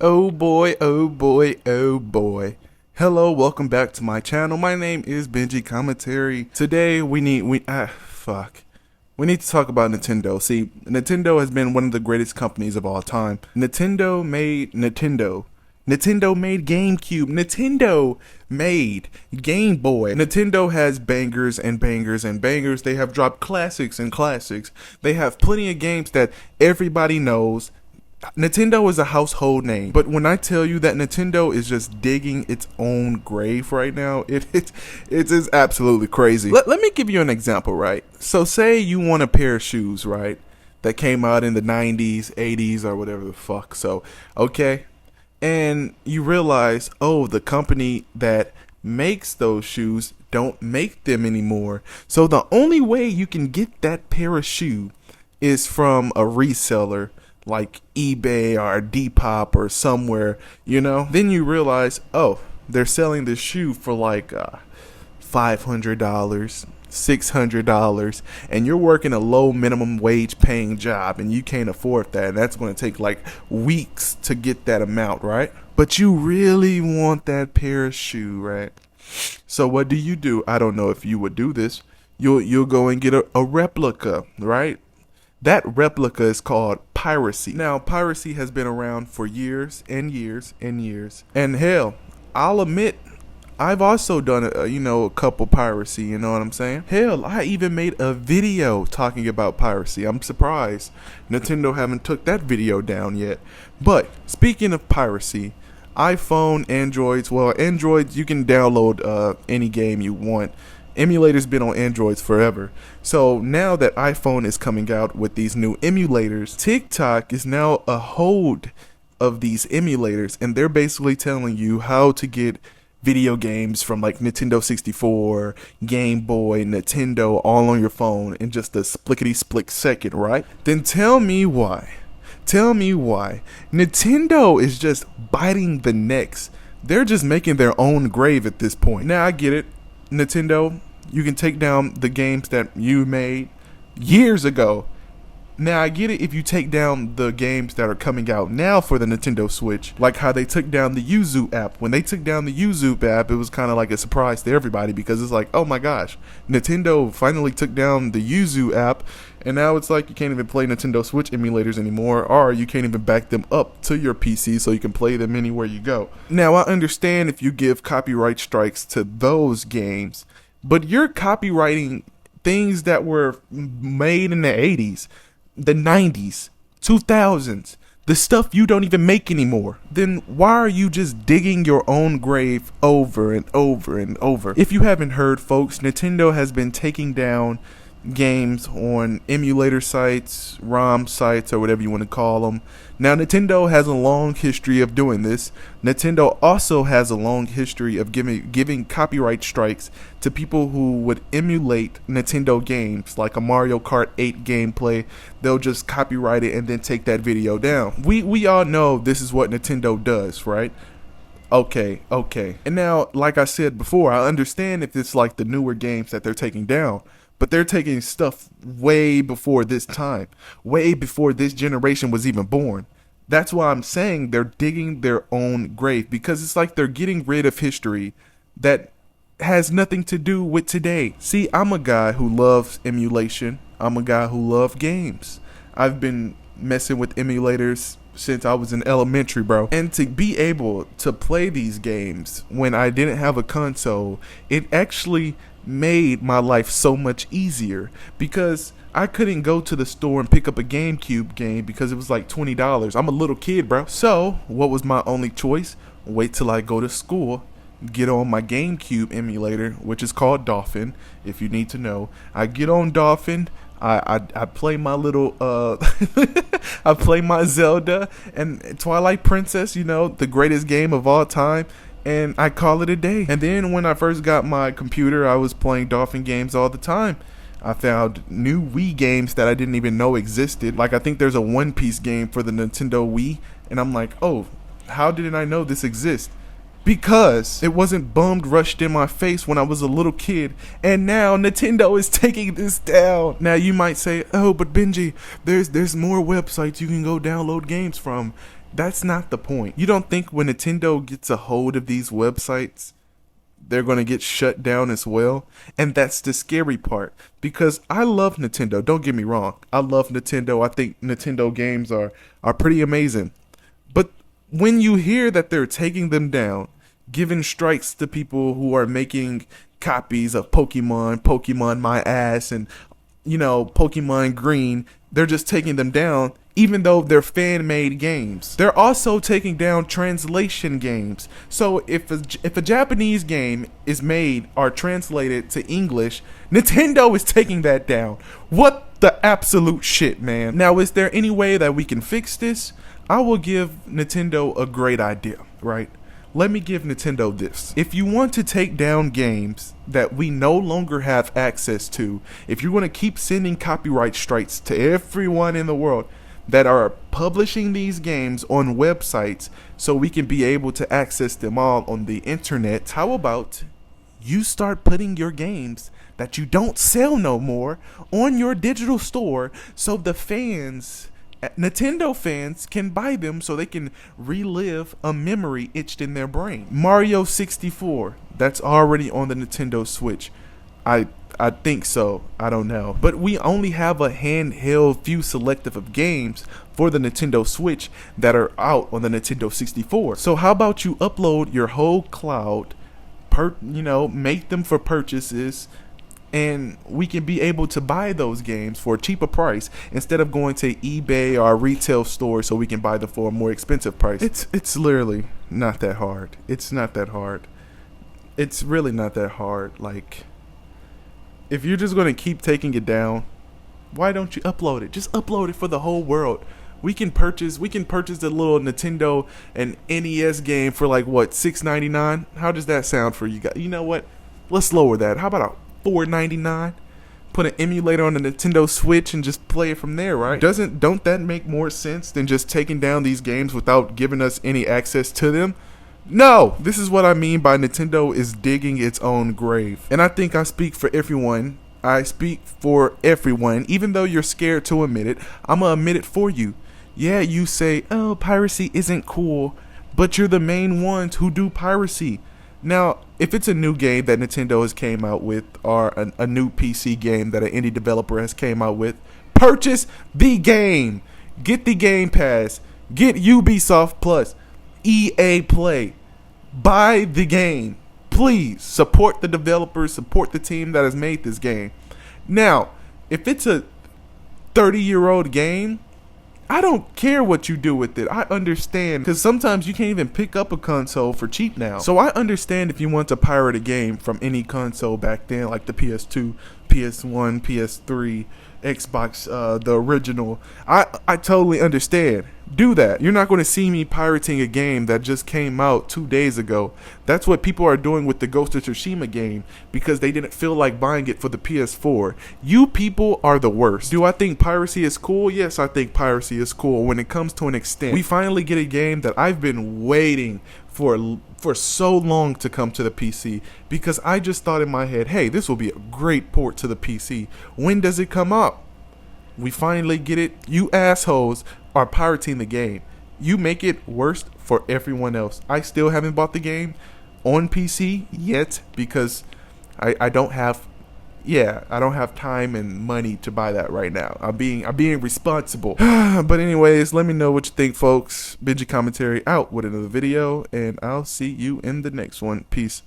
Oh boy, oh boy, oh boy. Hello, welcome back to my channel. My name is Benji Commentary. Today we need to talk about Nintendo. See, Nintendo has been one of the greatest companies of all time. Nintendo made GameCube. Nintendo made Game Boy. Nintendo has bangers and bangers and bangers. They have dropped classics and classics. They have plenty of games that everybody knows. Nintendo is a household name, but when I tell you that Nintendo is just digging its own grave right now, it is absolutely crazy. Let me give you an example, right? So say you want a pair of shoes, right, that came out in the 90s, 80s, or whatever the fuck. So, okay, and you realize, oh, the company that makes those shoes don't make them anymore. So the only way you can get that pair of shoe is from a reseller like eBay or Depop or somewhere, you know. Then you realize, oh, they're selling this shoe for like $500, $600, and you're working a low minimum wage paying job and you can't afford that, and that's going to take like weeks to get that amount, right? But you really want that pair of shoe, right? So what do? I don't know if you would do this. You'll go and get a replica, right? That replica is called piracy. Now, piracy has been around for years and years and years. And hell, I'll admit, I've also done a couple piracy, you know what I'm saying? Hell, I even made a video talking about piracy. I'm surprised Nintendo haven't took that video down yet. But speaking of piracy, iPhone, Androids, you can download any game you want. Emulators been on Androids forever. So now that iPhone is coming out with these new emulators, TikTok is now a hold of these emulators, and they're basically telling you how to get video games from like Nintendo 64, Game Boy, Nintendo all on your phone in just a splickety-split second, right? Then tell me why Nintendo is just biting the necks. They're just making their own grave at this point. Now I get it. Nintendo, you can take down the games that you made years ago. Now I get it if you take down the games that are coming out now for the Nintendo Switch, like how they took down the Yuzu app. When they took down the Yuzu app, it was kind of like a surprise to everybody because it's like, oh my gosh, Nintendo finally took down the Yuzu app, and now it's like you can't even play Nintendo Switch emulators anymore, or you can't even back them up to your PC so you can play them anywhere you go. Now I understand if you give copyright strikes to those games, but you're copyrighting things that were made in the 80s, the 90s, 2000s, the stuff you don't even make anymore. Then why are you just digging your own grave over and over and over? If you haven't heard, folks, Nintendo has been taking down games on emulator sites, ROM sites, or whatever you want to call them. Now, Nintendo has a long history of doing this. Nintendo also has a long history of giving copyright strikes to people who would emulate Nintendo games, like a Mario Kart 8 gameplay. They'll just copyright it and then take that video down. We all know this is what Nintendo does, right? Okay. And now, like I said before, I understand if it's like the newer games that they're taking down, but they're taking stuff way before this time, way before this generation was even born. That's why I'm saying they're digging their own grave, because it's like they're getting rid of history that has nothing to do with today. See, I'm a guy who loves emulation. I'm a guy who loves games. I've been messing with emulators since I was in elementary, bro. And to be able to play these games when I didn't have a console, it actually made my life so much easier, because I couldn't go to the store and pick up a GameCube game because it was like $20. I'm a little kid, bro. So what was my only choice? Wait till I go to school, get on my GameCube emulator, which is called Dolphin, if you need to know. I get on Dolphin, I play my little I play my Zelda and Twilight Princess, you know, the greatest game of all time, and I call it a day. And then when I first got my computer, I was playing Dolphin games all the time. I found new Wii games that I didn't even know existed. Like, I think there's a One Piece game for the Nintendo Wii, and I'm like, oh, how didn't I know this exists? Because it wasn't bummed rushed in my face when I was a little kid, and now Nintendo is taking this down. Now you might say, oh, but Benji, there's more websites you can go download games from. That's not the point. You don't think when Nintendo gets a hold of these websites, they're going to get shut down as well? And that's the scary part, because I love Nintendo. Don't get me wrong. I love Nintendo. I think Nintendo games are pretty amazing. But when you hear that they're taking them down, giving strikes to people who are making copies of Pokemon My Ass, and Pokemon Green, they're just taking them down even though they're fan-made games. They're also taking down translation games. So if a Japanese game is made or translated to English, Nintendo is taking that down. What the absolute shit, man. Now, is there any way that we can fix this? I will give Nintendo a great idea, right? Let me give Nintendo this. If you want to take down games that we no longer have access to, if you want to keep sending copyright strikes to everyone in the world that are publishing these games on websites so we can be able to access them all on the internet, how about you start putting your games that you don't sell no more on your digital store so the Nintendo fans can buy them so they can relive a memory itched in their brain. Mario 64, that's already on the Nintendo Switch. I think so. I don't know. But we only have a handheld few selective of games for the Nintendo Switch that are out on the Nintendo 64. So how about you upload your whole cloud, make them for purchases, and we can be able to buy those games for a cheaper price instead of going to eBay or a retail store so we can buy them for a more expensive price. It's literally not that hard. It's not that hard. It's really not that hard. Like, if you're just going to keep taking it down, why don't you upload it? Just upload it for the whole world. We can purchase the little Nintendo and NES game for like what, $6.99? How does that sound for you guys? You know what? Let's lower that. How about a $4.99? Put an emulator on the Nintendo Switch and just play it from there, right? Don't that make more sense than just taking down these games without giving us any access to them? No, this is what I mean by Nintendo is digging its own grave. And I think I speak for everyone. I speak for everyone. Even though you're scared to admit it, I'm gonna admit it for you. Yeah, you say, oh, piracy isn't cool, but you're the main ones who do piracy. Now, if it's a new game that Nintendo has came out with, or a new PC game that an indie developer has came out with, purchase the game. Get the Game Pass. Get Ubisoft Plus. EA Play. Buy the game. Please support the developers, support the team that has made this game. Now, if it's a 30-year-old game, I don't care what you do with it. I understand, because sometimes you can't even pick up a console for cheap now. So I understand if you want to pirate a game from any console back then, like the PS2, PS1, PS3, Xbox, the original. I totally understand. Do that. You're not going to see me pirating a game that just came out 2 days ago. That's what people are doing with the Ghost of Tsushima game because they didn't feel like buying it for the PS4. You people are the worst. Do I think piracy is cool? Yes, I think piracy is cool when it comes to an extent. We finally get a game that I've been waiting for so long to come to the PC because I just thought in my head, hey, this will be a great port to the PC. When does it come up? We finally get it. You assholes are pirating the game. You make it worse for everyone else. I still haven't bought the game on PC yet because I don't have time and money to buy that right now. I'm being responsible. But anyways, let me know what you think, folks. Benji Commentary out with another video, and I'll see you in the next one. Peace.